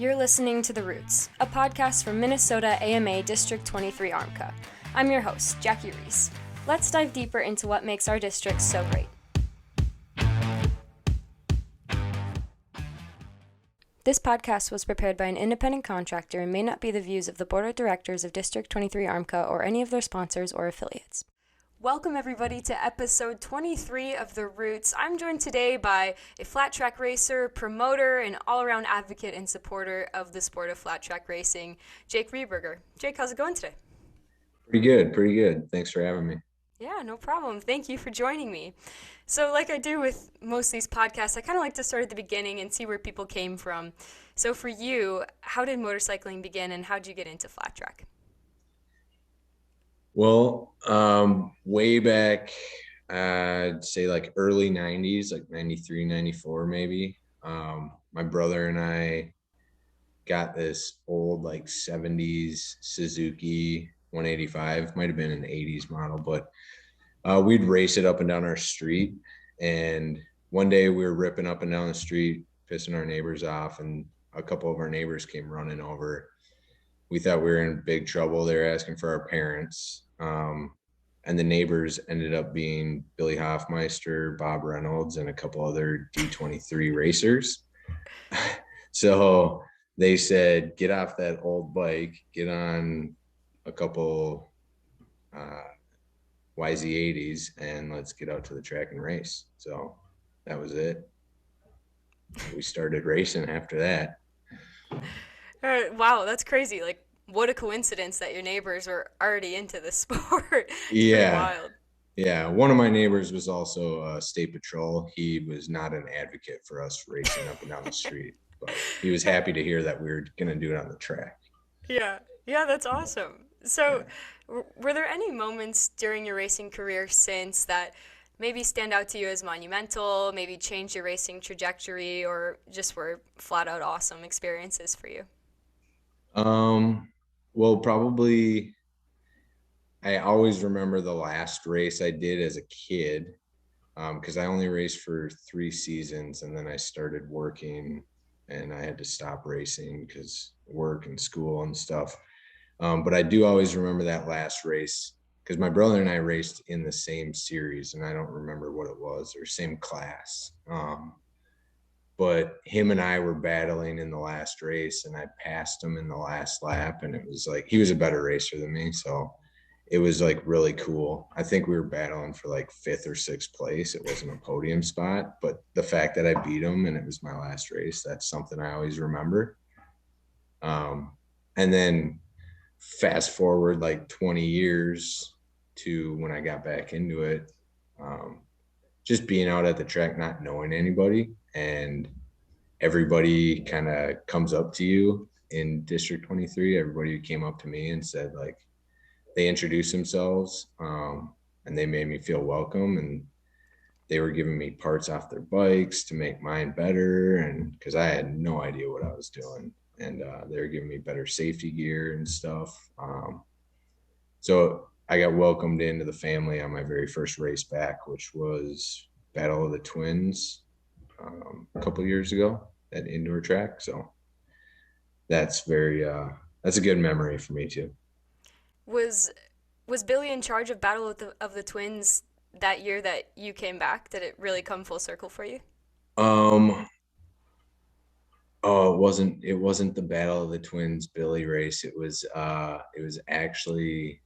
You're listening to The Roots, a podcast from Minnesota AMA District 23 ARMCA. I'm your host, Jackie Reese. Let's dive deeper into what makes our district so great. This podcast was prepared by an independent contractor and may not be the views of the Board of Directors of District 23 ARMCA or any of their sponsors or affiliates. Welcome everybody to episode 23 of The Roots. I'm joined today by a flat track racer, promoter, and all-around advocate and supporter of the sport of flat track racing, Jake Rehberger. Jake, how's it going today? Pretty good. Thanks for having me. Yeah, no problem. Thank you for joining me. So like I do with most of these podcasts, I kind of like to start at the beginning and see where people came from. So for you, how did motorcycling begin and how did you get into flat track? Well, way back, I'd say like early 90s, like 93, 94 maybe. My brother and I got this old like 70s Suzuki 185, might have been an 80s model, but we'd race it up and down our street. And one day we were ripping up and down the street, pissing our neighbors off, and a couple of our neighbors came running over. We thought we were in big trouble. They were asking for our parents. And the neighbors ended up being Billy Hoffmeister, Bob Reynolds, and a couple other D23 racers. So they said, get off that old bike, get on a couple YZ80s, and let's get out to the track and race. So that was it. We started racing after that. Wow, that's crazy. Like, what a coincidence that your neighbors were already into the sport. Yeah. Wild. Yeah. One of my neighbors was also state patrol. He was not an advocate for us racing up and down the street, but he was happy to hear that we were going to do it on the track. Yeah, that's awesome. So, were there any moments during your racing career since that maybe stand out to you as monumental, maybe changed your racing trajectory, or just were flat out awesome experiences for you? Well, probably I always remember the last race I did as a kid, because I only raced for 3 seasons and then I started working and I had to stop racing because work and school and stuff. But I do always remember that last race because my brother and I raced in the same series and I don't remember what it was, or same class. But him and I were battling in the last race and I passed him in the last lap, and it was like, he was a better racer than me. So it was like really cool. I think we were battling for like 5th or 6th place. It wasn't a podium spot, but the fact that I beat him and it was my last race, that's something I always remember. And then fast forward like 20 years to when I got back into it, just being out at the track, not knowing anybody, and everybody kind of comes up to you in District 23. Everybody came up to me and said, like, they introduced themselves, and they made me feel welcome, and they were giving me parts off their bikes to make mine better, and because I had no idea what I was doing, and they were giving me better safety gear and stuff. So I got welcomed into the family on my very first race back, which was Battle of the Twins a couple years ago at indoor track. So that's that's a good memory for me too. Was Billy in charge of Battle of the Twins that year that you came back? Did it really come full circle for you? Oh, it wasn't the Battle of the Twins Billy race. It was actually,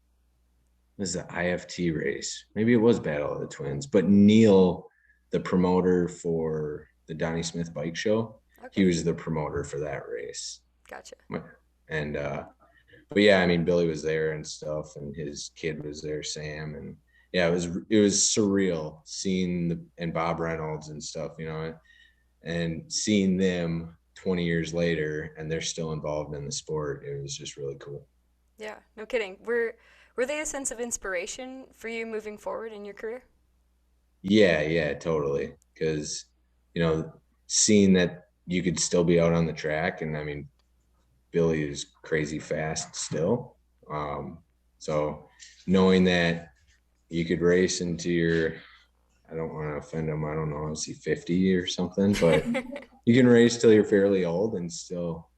it was the IFT race. Maybe it was Battle of the Twins, but Neil, the promoter for the Donnie Smith bike show, Okay. he was the promoter for that race. Gotcha. And but yeah, I mean, Billy was there and stuff, and his kid was there, Sam, and yeah, it was surreal seeing and Bob Reynolds and stuff, and seeing them 20 years later and they're still involved in the sport. It was just really cool. Yeah, no kidding. Were they a sense of inspiration for you moving forward in your career? Yeah, totally. Because, seeing that you could still be out on the track, and I mean, Billy is crazy fast still. So knowing that you could race into your, I don't want to offend him, I don't know, is he 50 or something, but you can race till you're fairly old and still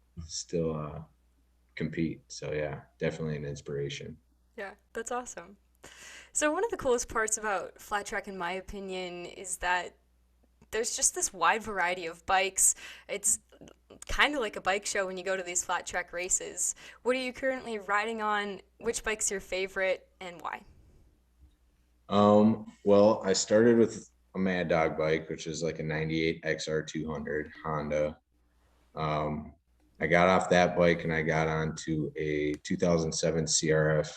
compete. So yeah, definitely an inspiration. Yeah, that's awesome. So one of the coolest parts about flat track, in my opinion, is that there's just this wide variety of bikes. It's kind of like a bike show when you go to these flat track races. What are you currently riding on? Which bike's your favorite and why? Well, I started with a Mad Dog bike, which is like a 98 XR 200 Honda. Um, I got off that bike and I got onto a 2007 CRF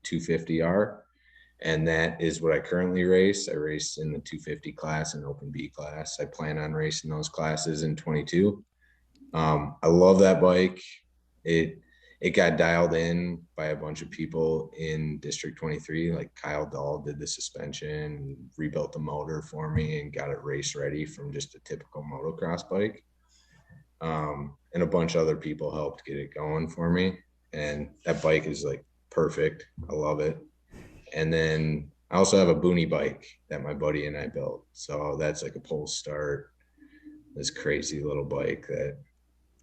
250R, and that is what I currently race. I race in the 250 class and open B class. I plan on racing those classes in 22. I love that bike. It it got dialed in by a bunch of people in District 23. Like Kyle Dahl did the suspension, rebuilt the motor for me, and got it race ready from just a typical motocross bike. And a bunch of other people helped get it going for me. And that bike is like perfect. I love it. And then I also have a boonie bike that my buddy and I built. So that's like a pull start, this crazy little bike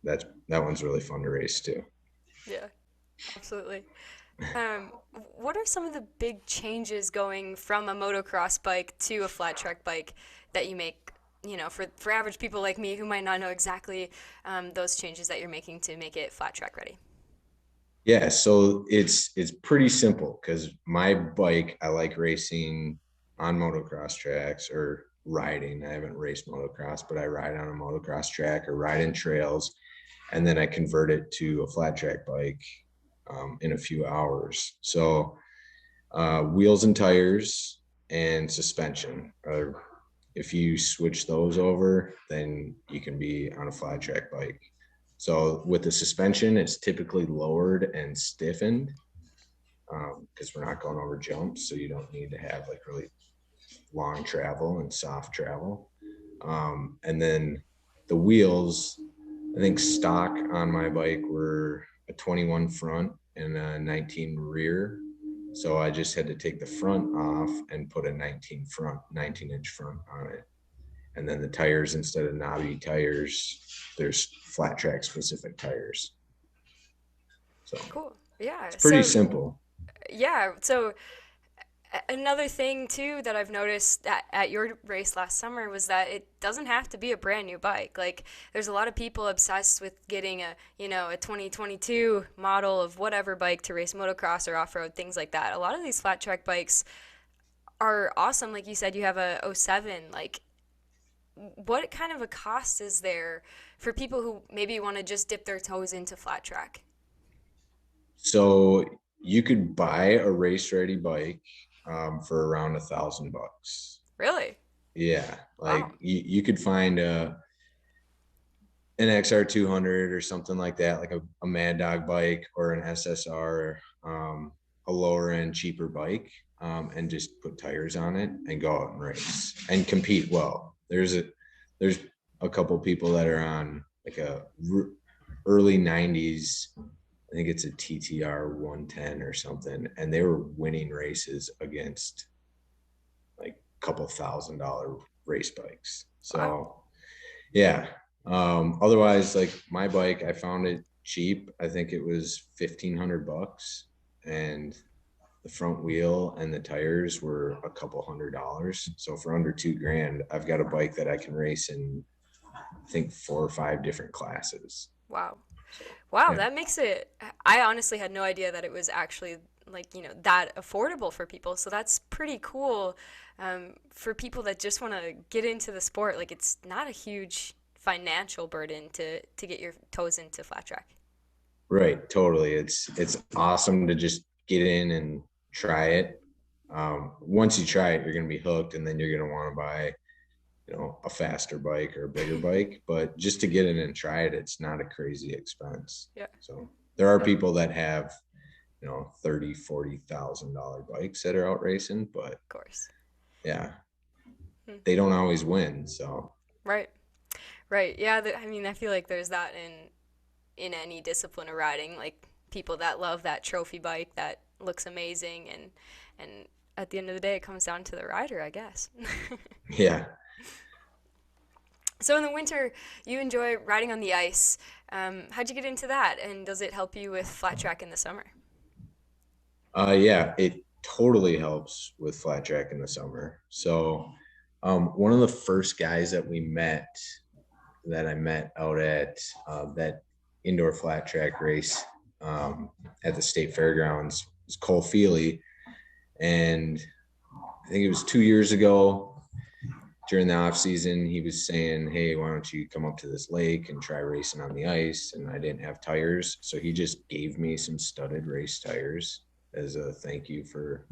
that one's really fun to race too. Yeah, absolutely. Um, what are some of the big changes going from a motocross bike to a flat track bike that you make, for average people like me who might not know exactly those changes that you're making to make it flat track ready? Yeah, so it's pretty simple because my bike, I like racing on motocross tracks or riding. I haven't raced motocross, but I ride on a motocross track or ride in trails, and then I convert it to a flat track bike in a few hours. So wheels and tires and suspension. If you switch those over, then you can be on a flat track bike. So with the suspension, it's typically lowered and stiffened because we're not going over jumps. So you don't need to have like really long travel and soft travel. And then the wheels, I think stock on my bike were a 21 front and a 19 rear. So I just had to take the front off and put a 19-inch front on it. And then the tires, instead of knobby tires, there's flat track specific tires. So Cool. Yeah. it's pretty So, simple. yeah. So another thing too that I've noticed at your race last summer was that it doesn't have to be a brand new bike. Like there's a lot of people obsessed with getting a 2022 model of whatever bike to race motocross or off-road, things like that. A lot of these flat track bikes are awesome. Like you said, you have a '07. Like what kind of a cost is there for people who maybe want to just dip their toes into flat track? So you could buy a race ready bike for around $1,000. Really? Yeah, Wow. like you could find an XR 200 or something like that, like a Mad Dog bike or an SSR, a lower end, cheaper bike, and just put tires on it and go out and race and compete well. There's a couple people that are on like early 90s. I think it's a TTR 110 or something, and they were winning races against like a couple $1,000 race bikes. Wow. So yeah. Otherwise, like my bike, I found it cheap. I think it was $1,500, and the front wheel and the tires were a couple $100. So for under $2,000, I've got a bike that I can race in, I think, 4 or 5 different classes. Wow. So Wow, yeah. that makes it. I honestly had no idea that it was actually like, that affordable for people. So that's pretty cool for people that just want to get into the sport. Like, it's not a huge financial burden to get your toes into flat track. Right, totally. It's awesome to just get in and try it. Once you try it, you're gonna be hooked, and then you're gonna want to buy, a faster bike or a bigger bike. But just to get in and try it, it's not a crazy expense. Yeah, So there are people that have, 30, $40,000 bikes that are out racing, but of course. yeah, Hmm. they don't always win. So Right, right. Yeah, I mean, I feel like there's that in any discipline of riding. Like people that love that trophy bike that looks amazing, and at the end of the day, it comes down to the rider, I guess. yeah. So in the winter, you enjoy riding on the ice. How'd you get into that, and does it help you with flat track in the summer? Yeah, it totally helps with flat track in the summer. So, one of the first guys that I met out at that indoor flat track race at the state fairgrounds was Cole Feely. And I think it was 2 years ago during the off season, he was saying, "Hey, why don't you come up to this lake and try racing on the ice?" And I didn't have tires, so he just gave me some studded race tires as a thank you for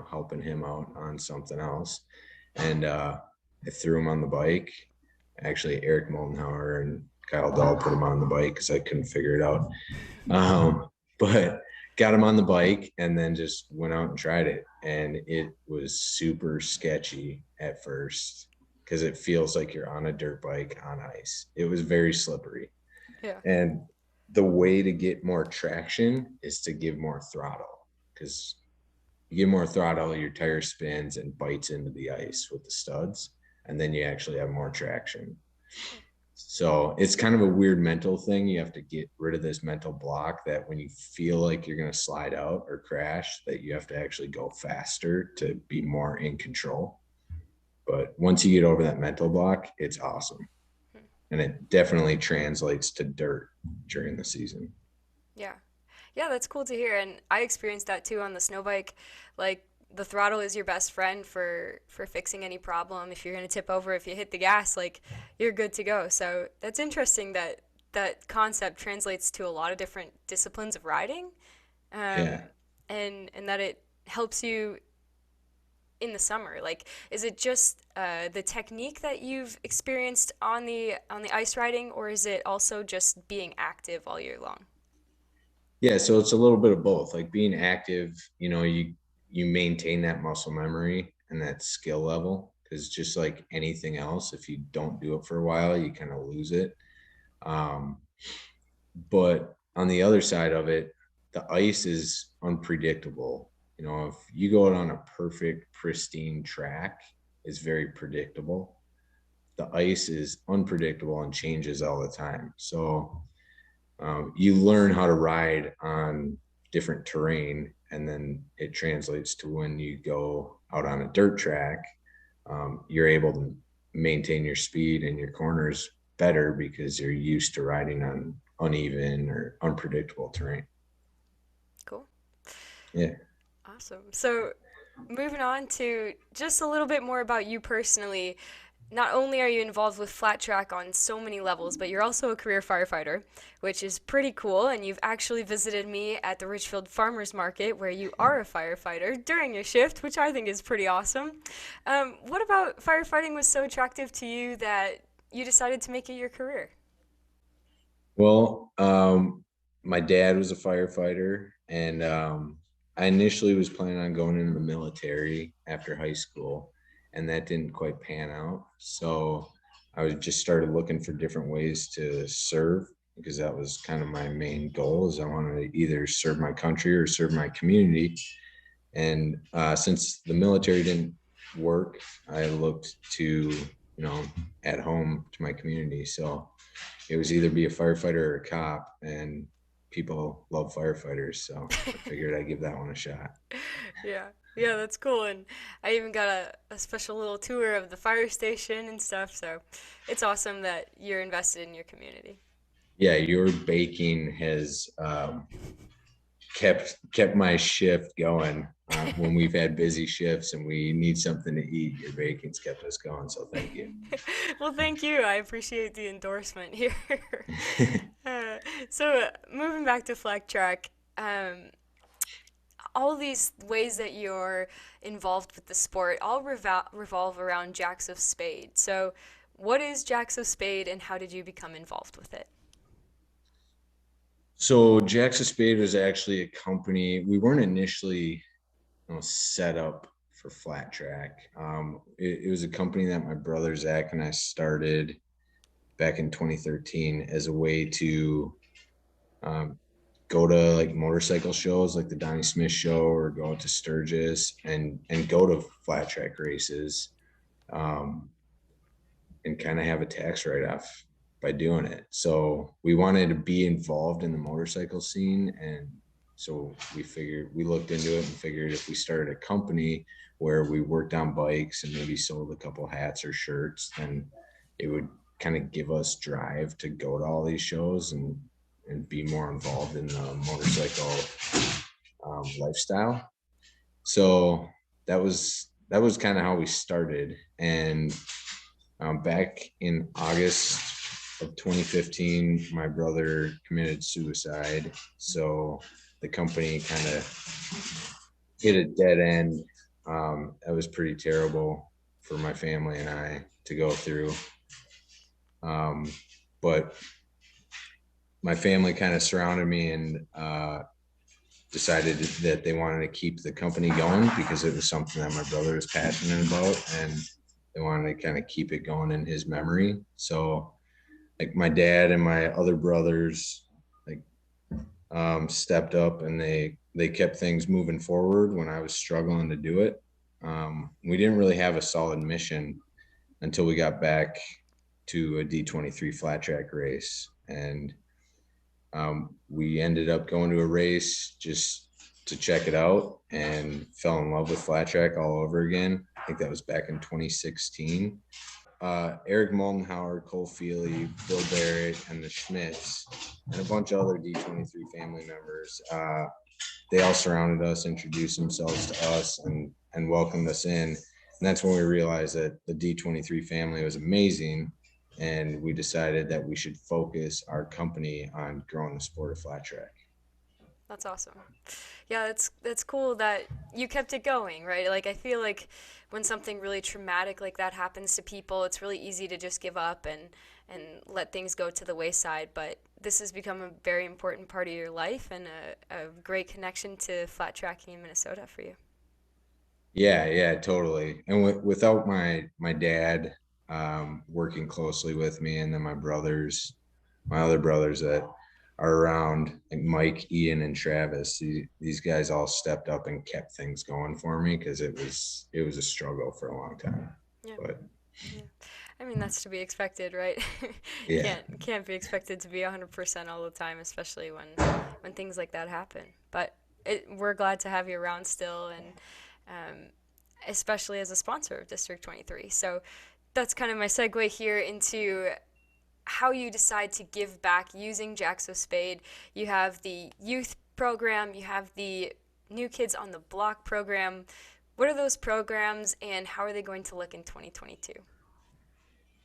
helping him out on something else. And I threw him on the bike. Actually, Eric Moldenhauer and Kyle Dahl put him on the bike because I couldn't figure it out. But got him on the bike and then just went out and tried it. And it was super sketchy at first because it feels like you're on a dirt bike on ice. It was very slippery. Yeah. And the way to get more traction is to give more throttle, because you give more throttle, your tire spins and bites into the ice with the studs, and then you actually have more traction. So it's kind of a weird mental thing. You have to get rid of this mental block that when you feel like you're going to slide out or crash, that you have to actually go faster to be more in control. But once you get over that mental block, it's awesome. And it definitely translates to dirt during the season. Yeah. Yeah, that's cool to hear. And I experienced that too on the snow bike. Like the throttle is your best friend for fixing any problem. If you're going to tip over, if you hit the gas, like you're good to go. So that's interesting that that concept translates to a lot of different disciplines of riding. Yeah. And that it helps you in the summer. Like is it just the technique that you've experienced on the ice riding, or is it also just being active all year long? Yeah, so it's a little bit of both. Like being active, you maintain that muscle memory and that skill level, because just like anything else, if you don't do it for a while, you kind of lose it. Um, but on the other side of it, the ice is unpredictable. If you go out on a perfect, pristine track, it's very predictable. The ice is unpredictable and changes all the time. So you learn how to ride on different terrain, and then it translates to when you go out on a dirt track, you're able to maintain your speed and your corners better because you're used to riding on uneven or unpredictable terrain. Cool. Yeah. Awesome. So, moving on to just a little bit more about you personally. Not only are you involved with flat track on so many levels, but you're also a career firefighter, which is pretty cool. And you've actually visited me at the Richfield Farmers Market, where you are a firefighter during your shift, which I think is pretty awesome. What about firefighting was so attractive to you that you decided to make it your career? Well, my dad was a firefighter, and I initially was planning on going into the military after high school, and that didn't quite pan out. So I was just started looking for different ways to serve, because that was kind of my main goal, is I wanted to either serve my country or serve my community. And since the military didn't work, I looked to, at home to my community. So it was either be a firefighter or a cop, and people love firefighters. So I figured I'd give that one a shot. Yeah. Yeah, that's cool. And I even got a special little tour of the fire station and stuff. So it's awesome that you're invested in your community. Yeah, your baking has kept my shift going when we've had busy shifts and we need something to eat. Your baking's kept us going, so thank you. Well, thank you. I appreciate the endorsement here. uh, so, moving back to flag track, all these ways that you're involved with the sport all revolve around Jacks of Spade. So, what is Jacks of Spade and how did you become involved with it? So Jacks of Spade was actually a company. We weren't initially set up for flat track. It was a company that my brother Zach and I started back in 2013 as a way to um, go to like motorcycle shows like the Donnie Smith show, or go to Sturgis and go to flat track races, um, and kind of have a tax write-off by doing it. So we wanted to be involved in the motorcycle scene. And so we looked into it and figured if we started a company where we worked on bikes and maybe sold a couple hats or shirts, then it would kind of give us drive to go to all these shows and be more involved in the motorcycle lifestyle. So that was kind of how we started. And back in August of 2015, my brother committed suicide. So the company kind of hit a dead end. That was pretty terrible for my family and I to go through. But my family kind of surrounded me and decided that they wanted to keep the company going because it was something that my brother was passionate about, and they wanted to kind of keep it going in his memory. So like my dad and my other brothers stepped up, and they kept things moving forward when I was struggling to do it. We didn't really have a solid mission until we got back to a D23 flat track race. And we ended up going to a race just to check it out and fell in love with flat track all over again. I think that was back in 2016. Eric Moldenhauer, Cole Feely, Bill Barrett, and the Schmitz, and a bunch of other D23 family members. They all surrounded us, introduced themselves to us, and welcomed us in. And that's when we realized that the D23 family was amazing, and we decided that we should focus our company on growing the sport of flat track. That's awesome. Yeah, that's cool that you kept it going, right? Like I feel like when something really traumatic like that happens to people, it's really easy to just give up and let things go to the wayside. But this has become a very important part of your life and a great connection to flat tracking in Minnesota for you. Yeah, totally. And without my dad working closely with me, and then my other brothers that are around, like Mike, Ian, and Travis, these guys all stepped up and kept things going for me because it was a struggle for a long time. Yeah. But Yeah. I mean, that's to be expected, right? yeah, Can't be expected to be 100% all the time, especially when things like that happen. But we're glad to have you around still, and especially as a sponsor of District 23. So that's kind of my segue here into how you decide to give back using Jacks of Spade. You have the youth program, you have the New Kids on the Block program. What are those programs, and how are they going to look in 2022?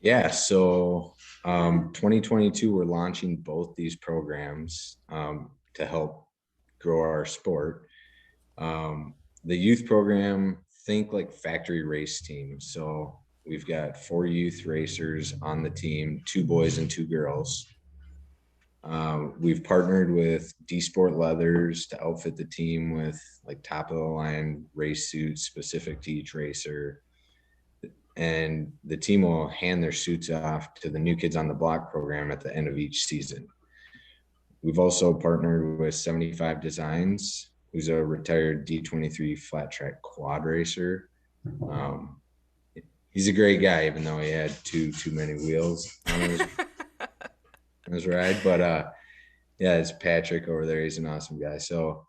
yeah. So 2022, we're launching both these programs to help grow our sport. The youth program, think like factory race team. So we've got 4 youth racers on the team, 2 boys and 2 girls. We've partnered with D Sport Leathers to outfit the team with like top of the line race suits specific to each racer. And the team will hand their suits off to the New Kids on the Block program at the end of each season. We've also partnered with 75 Designs, who's a retired D23 flat track quad racer. He's a great guy, even though he had too many wheels on his ride. But yeah, it's Patrick over there. He's an awesome guy. So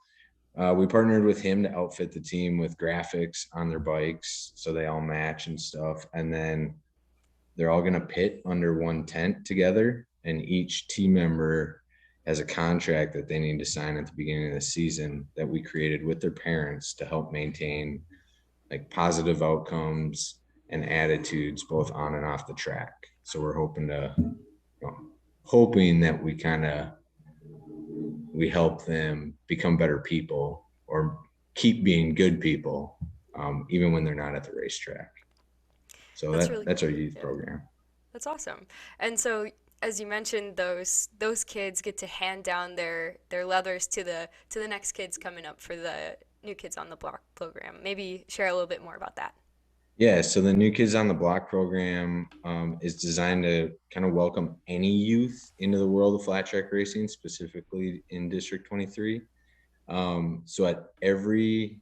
we partnered with him to outfit the team with graphics on their bikes so they all match and stuff. And then they're all going to pit under one tent together, and each team member has a contract that they need to sign at the beginning of the season that we created with their parents to help maintain like positive outcomes and attitudes both on and off the track. So we're hoping that we help them become better people or keep being good people, even when they're not at the racetrack. So that's our youth program. That's awesome. And so, as you mentioned, those kids get to hand down their leathers to the next kids coming up for the New Kids on the Block program. Maybe share a little bit more about that. Yeah, so the New Kids on the Block program is designed to kind of welcome any youth into the world of flat track racing, specifically in District 23. So at every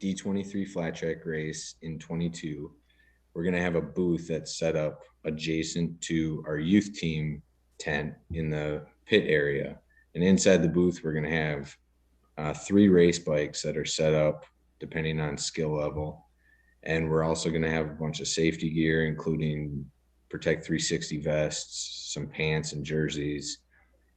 D23 flat track race in 22, we're going to have a booth that's set up adjacent to our youth team tent in the pit area. And inside the booth, we're going to have 3 race bikes that are set up depending on skill level. And we're also going to have a bunch of safety gear, including Protect 360 vests, some pants and jerseys.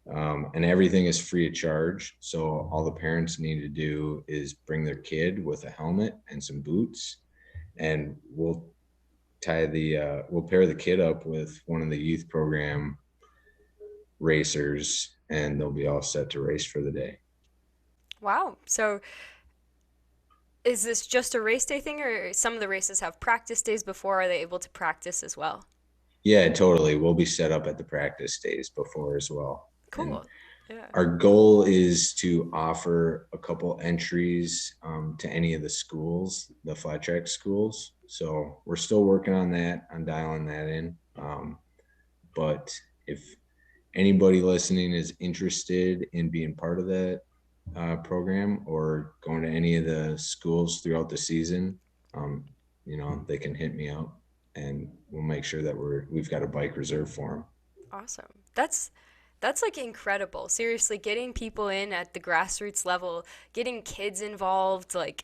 And everything is free of charge. So all the parents need to do is bring their kid with a helmet and some boots, and we'll pair the kid up with one of the youth program racers, and they'll be all set to race for the day. Wow. So is this just a race day thing, or some of the races have practice days before? Are they able to practice as well? Yeah, totally. We'll be set up at the practice days before as well. Cool. And Yeah. our goal is to offer a couple entries to any of the schools, the flat track schools. So we're still working on that, on dialing that in. But if anybody listening is interested in being part of that program or going to any of the schools throughout the season, they can hit me up, and we'll make sure that we've got a bike reserved for them. Awesome. That's like incredible. Seriously, getting people in at the grassroots level, getting kids involved, like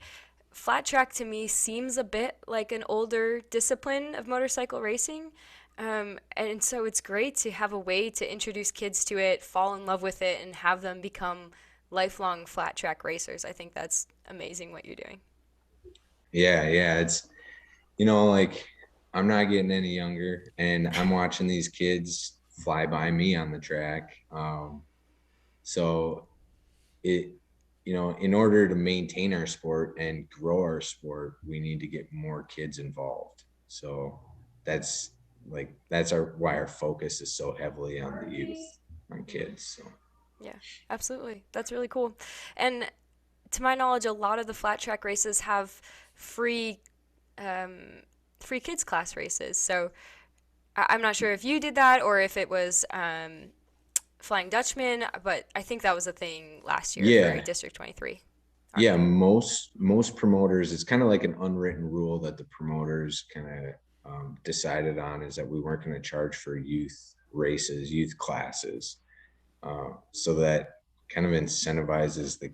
flat track to me seems a bit like an older discipline of motorcycle racing. And so it's great to have a way to introduce kids to it, fall in love with it, and have them become lifelong flat track racers. I think that's amazing what you're doing. Yeah. It's, like I'm not getting any younger, and I'm watching these kids fly by me on the track. So it, in order to maintain our sport and grow our sport, we need to get more kids involved. So that's why our focus is so heavily on the youth, on kids. So. Yeah, absolutely. That's really cool. And to my knowledge, a lot of the flat track races have free free kids class races. So I'm not sure if you did that or if it was Flying Dutchman, but I think that was a thing last year for Yeah. District 23. Yeah, most promoters, it's kind of like an unwritten rule that the promoters kind of decided on, is that we weren't going to charge for youth races, youth classes. So that kind of incentivizes the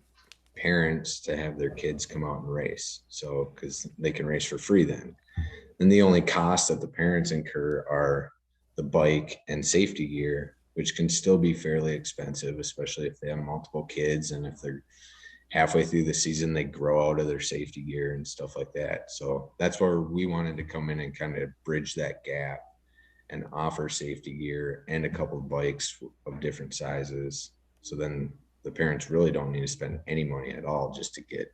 parents to have their kids come out and race. So, because they can race for free then. And the only costs that the parents incur are the bike and safety gear, which can still be fairly expensive, especially if they have multiple kids and if they're halfway through the season, they grow out of their safety gear and stuff like that. So that's where we wanted to come in and kind of bridge that gap and offer safety gear and a couple of bikes of different sizes. So then the parents really don't need to spend any money at all just to get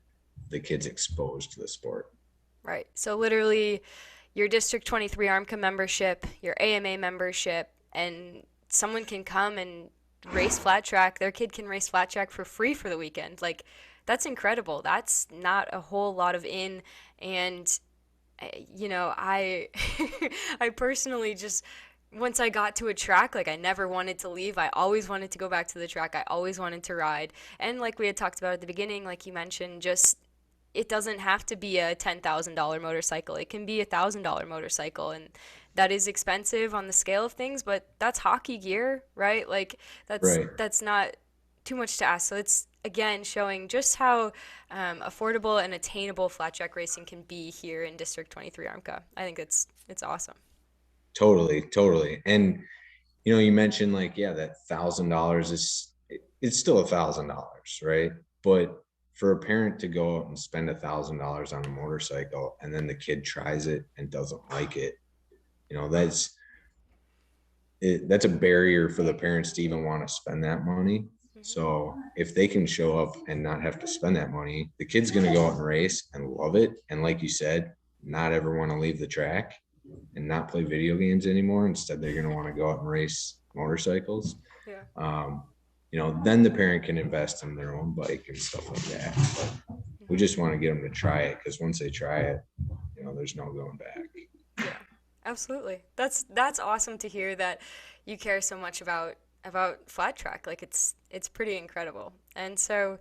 the kids exposed to the sport. Right. So literally your District 23 ARMCA membership, your AMA membership, and someone can come and race flat track. Their kid can race flat track for free for the weekend. Like, that's incredible. That's not a whole lot of in. And, I, I personally just, once I got to a track, like, I never wanted to leave. I always wanted to go back to the track. I always wanted to ride. And like we had talked about at the beginning, like you mentioned, just it doesn't have to be a $10,000 motorcycle. It can be $1,000 motorcycle, and that is expensive on the scale of things, but that's hockey gear, right? Like that's not too much to ask. So it's again showing just how affordable and attainable flat track racing can be here in District 23 ARMCA. I think it's awesome. Totally. And you mentioned like, yeah, that $1,000 it's still $1,000, right? But for a parent to go out and spend $1,000 on a motorcycle and then the kid tries it and doesn't like it, that's a barrier for the parents to even want to spend that money. So if they can show up and not have to spend that money, the kid's going to go out and race and love it. And like you said, not ever want to leave the track and not play video games anymore. Instead, they're going to want to go out and race motorcycles. Yeah. Then the parent can invest in their own bike and stuff like that. But we just want to get them to try it, because once they try it, there's no going back. Yeah, absolutely. That's awesome to hear that you care so much about flat track. Like it's pretty incredible. And so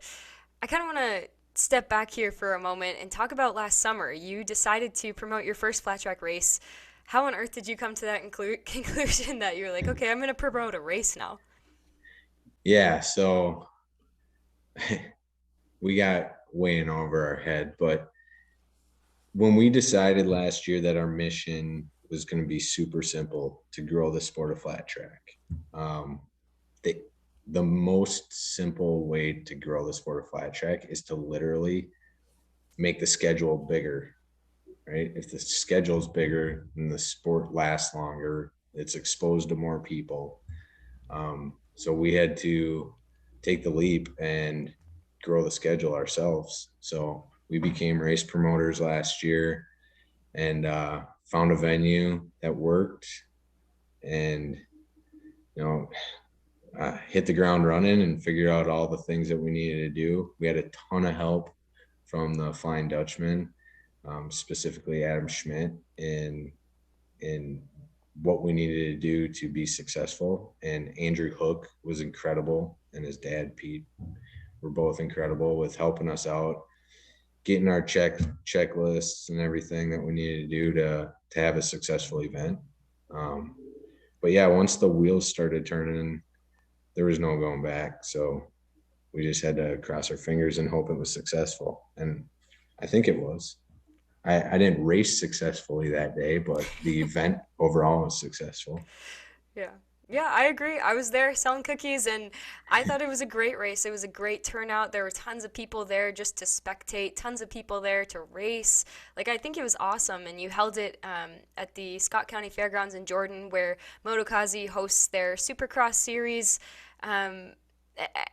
I kind of want to step back here for a moment and talk about last summer. You decided to promote your first flat track race. How on earth did you come to that conclusion that you're like, okay, I'm going to promote a race now? Yeah, so we got way in over our head, but when we decided last year that our mission was going to be super simple to grow the sport of flat track, um, the, the most simple way to grow the sport of flat track is to literally make the schedule bigger, right? If the schedule is bigger, then the sport lasts longer, it's exposed to more people. So we had to take the leap and grow the schedule ourselves. So we became race promoters last year and found a venue that worked and, you know, hit the ground running and figured out all the things that we needed to do. We had a ton of help from the Flying Dutchman, specifically Adam Schmidt, in what we needed to do to be successful. And Andrew Hook was incredible, and his dad Pete were both incredible with helping us out, getting our checklists and everything that we needed to do to have a successful event. But yeah, once the wheels started turning, there was no going back. So we just had to cross our fingers and hope it was successful. And I think it was. I didn't race successfully that day, but the event overall was successful. Yeah. Yeah, I agree. I was there selling cookies and I thought it was a great race. It was a great turnout. There were tons of people there just to spectate, tons of people there to race. Like, I think it was awesome. And you held it at the Scott County Fairgrounds in Jordan, where Motokazi hosts their Supercross series. Um,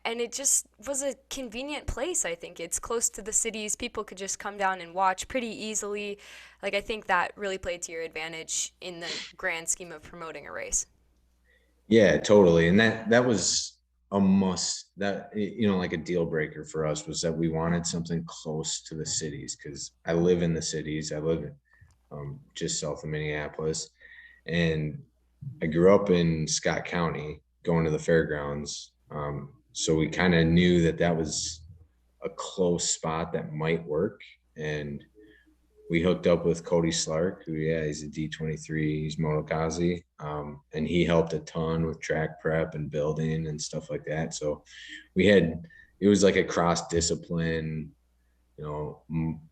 and it just was a convenient place. I think it's close to the cities. People could just come down and watch pretty easily. Like, I think that really played to your advantage in the grand scheme of promoting a race. Yeah, totally. And that was a must, that, like a deal breaker for us was that we wanted something close to the cities, because I live in the cities. I live just south of Minneapolis, and I grew up in Scott County going to the fairgrounds. So we kind of knew that was a close spot that might work. And we hooked up with Cody Slark, who, yeah, he's a D23, he's Motokazi. And he helped a ton with track prep and building and stuff like that. So it was like a cross discipline,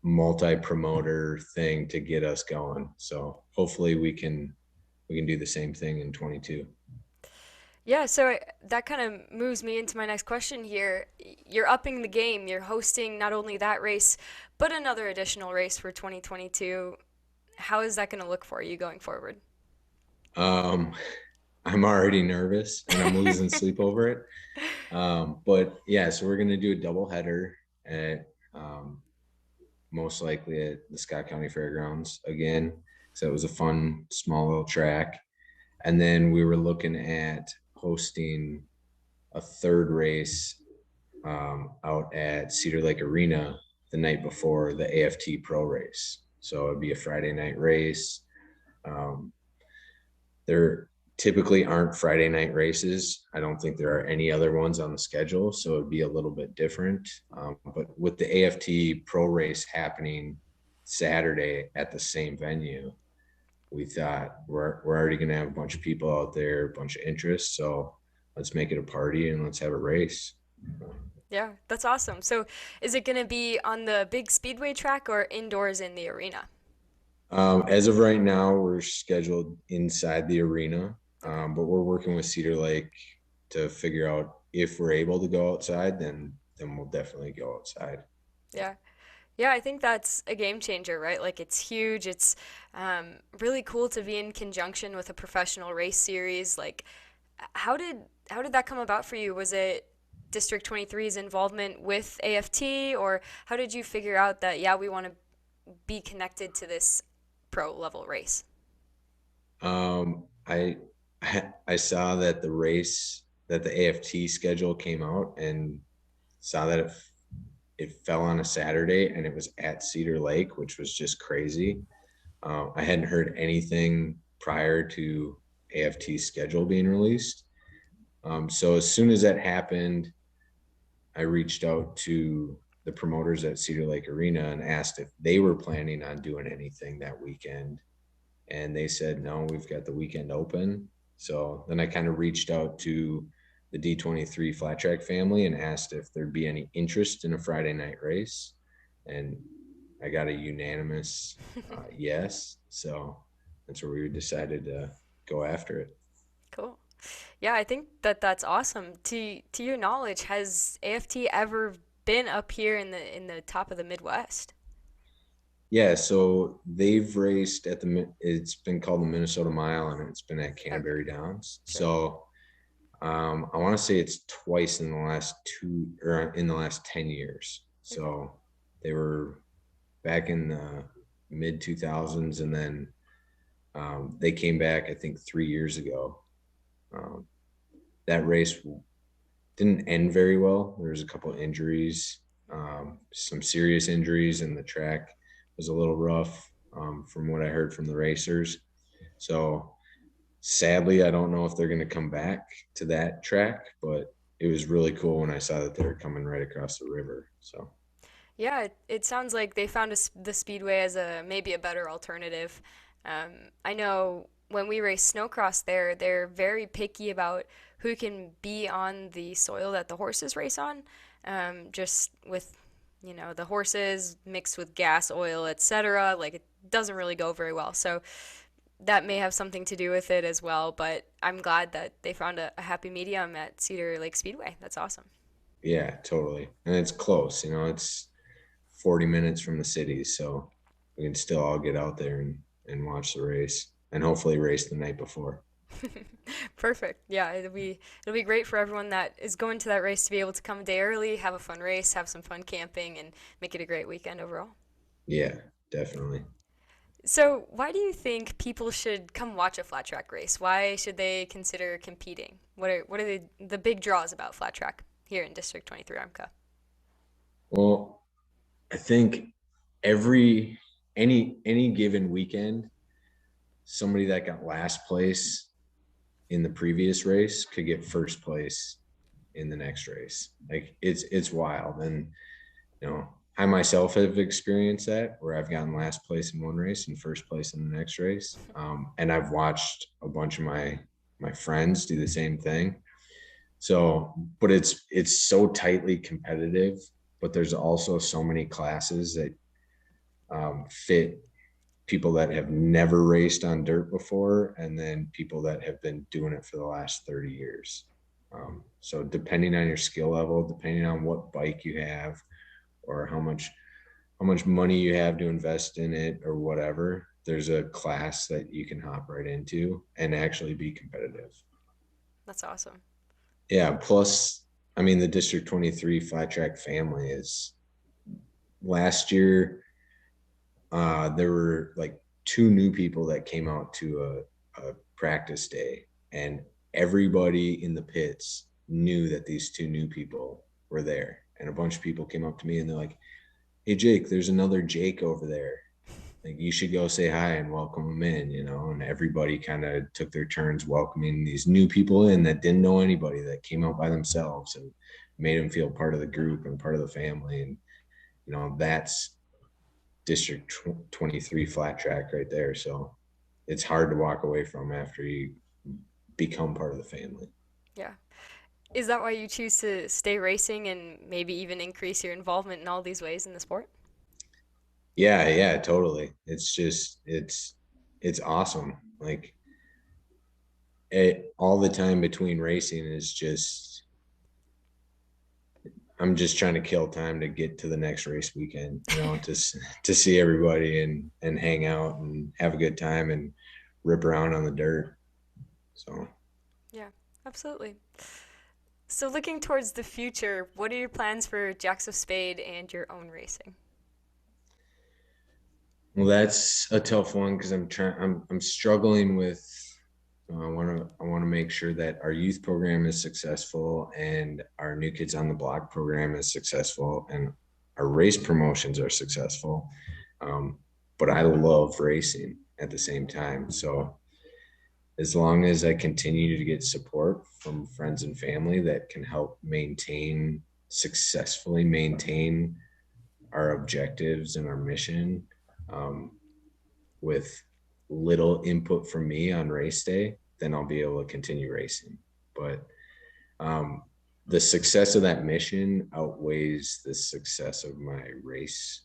multi-promoter thing to get us going. So hopefully we can do the same thing in 22. Yeah, so that kind of moves me into my next question here. You're upping the game. You're hosting not only that race, but another additional race for 2022. How is that going to look for you going forward? Um, I'm already nervous and I'm losing sleep over it. But yeah, so we're going to do a double header at most likely at the Scott County Fairgrounds again. So it was a fun, small little track. And then we were looking at hosting a third race out at Cedar Lake Arena the night before the AFT Pro race. So it'd be a Friday night race. Um, there typically aren't Friday night races. I don't think there are any other ones on the schedule, so it'd be a little bit different. But with the AFT Pro race happening Saturday at the same venue, we thought we're already going to have a bunch of people out there, a bunch of interest. So let's make it a party and let's have a race. Yeah, that's awesome. So, is it going to be on the big Speedway track or indoors in the arena? As of right now, we're scheduled inside the arena, Okay. but we're working with Cedar Lake to figure out if we're able to go outside, then we'll definitely go outside. Yeah. Yeah, I think that's a game changer, right? Like it's huge. It's really cool to be in conjunction with a professional race series. Like, how did how did that come about for you? Was it District 23's involvement with AFT, or how did you figure out that yeah, we want to be connected to this pro level race? I I saw that the AFT schedule came out and saw that it fell on a Saturday and it was at Cedar Lake, which was just crazy. I hadn't heard anything prior to AFT's schedule being released. So as soon as that happened, I reached out to the promoters at Cedar Lake Arena and asked if they were planning on doing anything that weekend. And they said, no, we've got the weekend open. So then I kind of reached out to the D23 flat track family and asked if there'd be any interest in a Friday night race. And I got a unanimous yes. So that's where we decided to go after it. Cool. Yeah, I think that that's awesome. To your knowledge, has AFT ever been up here in the top of the Midwest? Yeah, so they've raced at it's been called the Minnesota Mile, and it's been at Okay, Canterbury Downs. sure. So I want to say it's twice in the last in the last 10 years. Okay. So they were back in the mid 2000s, and then they came back, I think, 3 years ago. Um, that race didn't end very well. There was a couple of injuries, some serious injuries, and the track was a little rough from what I heard from the racers. So sadly, I don't know if they're going to come back to that track, but it was really cool when I saw that they were coming right across the river. So Yeah, it sounds like they found the Speedway as a maybe a better alternative. I know when we race snowcross there, they're very picky about who can be on the soil that the horses race on. Just with, the horses mixed with gas, oil, etc. Like it doesn't really go very well. So that may have something to do with it as well. But I'm glad that they found a happy medium at Cedar Lake Speedway. That's awesome. yeah, totally. And it's close, it's 40 minutes from the city. So we can still all get out there and watch the race and hopefully race the night before. Perfect. Yeah, it'll be great for everyone that is going to that race to be able to come a day early, have a fun race, have some fun camping, and make it a great weekend overall. Yeah, definitely. So, why do you think people should come watch a flat track race? Why should they consider competing? What are the big draws about flat track here in District 23 ARMCA? Well, I think every any given weekend, somebody that got last place in the previous race could get first place in the next race. Like it's wild. And I myself have experienced that where I've gotten last place in one race and first place in the next race. And I've watched a bunch of my friends do the same thing. So, but it's so tightly competitive, but there's also so many classes that fit people that have never raced on dirt before, and then people that have been doing it for the last 30 years. So depending on your skill level, depending on what bike you have, or how much money you have to invest in it or whatever, there's a class that you can hop right into and actually be competitive. That's awesome. Yeah. Plus, I mean, the District 23 flat track family is last year, there were like two new people that came out to a practice day, and everybody in the pits knew that these two new people were there. And a bunch of people came up to me and they're like, "Hey, Jake, there's another Jake over there. Like, you should go say hi and welcome them in," and everybody kind of took their turns welcoming these new people in that didn't know anybody, that came out by themselves, and made them feel part of the group and part of the family. And, that's District 23 flat track right there. So it's hard to walk away from after you become part of the family. Yeah. Is that why you choose to stay racing and maybe even increase your involvement in all these ways in the sport? Yeah, totally. It's just it's awesome. Like all the time between racing is just, I'm just trying to kill time to get to the next race weekend, to see everybody and hang out and have a good time and rip around on the dirt. So Yeah, absolutely. So, looking towards the future, what are your plans for Jacks of Spade and your own racing? well, that's a tough one because I'm struggling with. I want to make sure that our youth program is successful and our new kids on the block program is successful and our race promotions are successful. But I love racing at the same time. So as long as I continue to get support from friends and family that can help successfully maintain our objectives and our mission with little input from me on race day, then I'll be able to continue racing. But the success of that mission outweighs the success of my race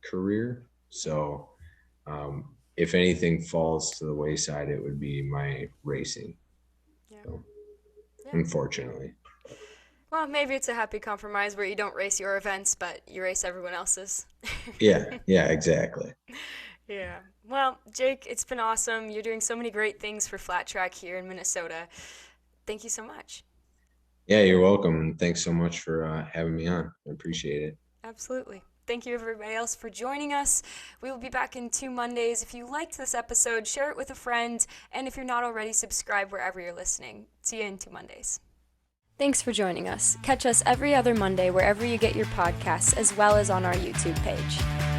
career. So if anything falls to the wayside, it would be my racing. Yeah. So, unfortunately. Well, maybe it's a happy compromise where you don't race your events, but you race everyone else's. Yeah, exactly. Yeah. Well, Jake, it's been awesome. You're doing so many great things for flat track here in Minnesota. Thank you so much. Yeah, you're welcome. And thanks so much for having me on. I appreciate it. Absolutely. Thank you, everybody else, for joining us. We will be back in 2 Mondays. If you liked this episode, share it with a friend. And if you're not already, subscribe wherever you're listening. See you in 2 Mondays. Thanks for joining us. Catch us every other Monday wherever you get your podcasts, as well as on our YouTube page.